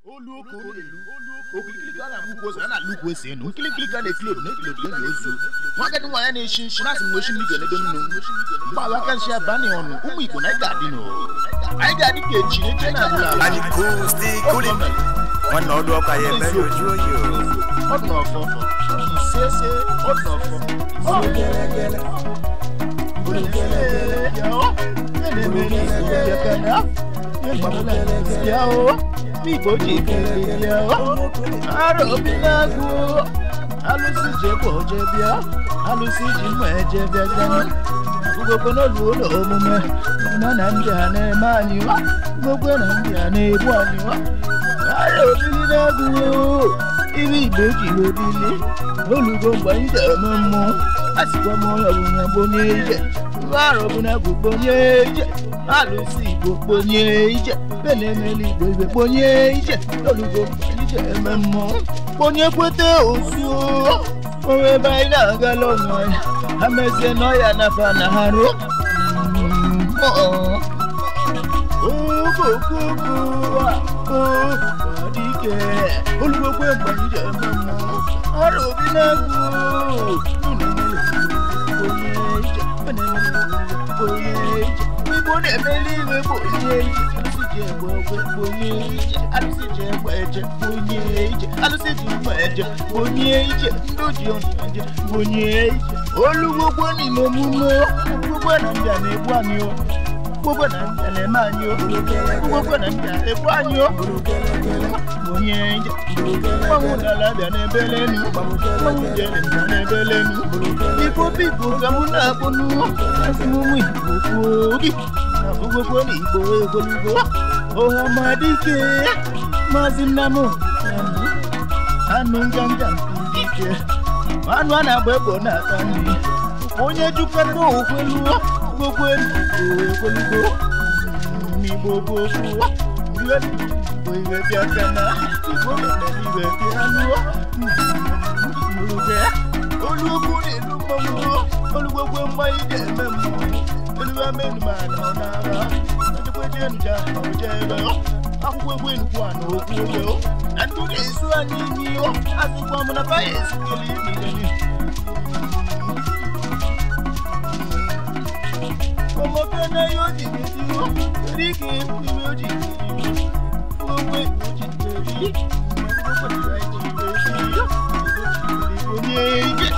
Oluoko elu. Okirikirika na mbuko na luko ese no. Okirikirika na ekilo na ekilo na ozu. Wanga ni wanya na shin shin asim no shin dige na donu. Ba wa kan sha bani onu. Umu iko na gadi no. Ai gadi ke chi ne tena bula. Ani ko stay cool. One no do ka ye me yo yo. Hot no fo. Sese hot no fo. Oh gele gele. Yo. Ele me ya kana. Yo. Mi boji kele yo. Aro binagu. Alusi je boje bia. Alusi ji mo eje bia gani. Gbogbo no lu lo mu me. Na ndia na mani wa. Gbogbo na ndia na ebu ani wa. Aro binagu. Ibi boji lo dile. Olugo gba ide mo. Asikwa mo lo bu bonye. Aro binagu bonye. Alusi bonye ije. Belemeli gbegbe bonye ije. Olugo ije memo. Bonye kwete osu. Owe baila galomo. Ameze no ya na fana haro. Dike. Olugo kwe bonye memo. Aro binagu. Bonye ije. Bonye ije. Bonye meli we bonye ije. Olugbogbo ni mo mu mo gbogbo na ndia na ebu ani o gbogbo na ndia na ma ani o gbogbo na ndia ebu ani o bonye nje mo dala bia na belenu mo jele na belenu ipo pipo gamu na bonu asimu mu ipo ogi na gbogbo ni ipo egolugo oh amadike mazinamu anu janjan dike anu ana gbebo na tani onye juka no okwelu gbogbo egolugo mi gbogbo iwe bi akana ibo na iwe bi anu muluge olugo ni lumo olugbogbo mma ide memu oluwa menu ma na ara nja ojebe akwukwe kwenu kwa na okwu o anduge isu ani mi o asikwa muna pa yesu kele ni omo kana yo di mi o rike mi o di omo o di ri mo ko try di o ni eje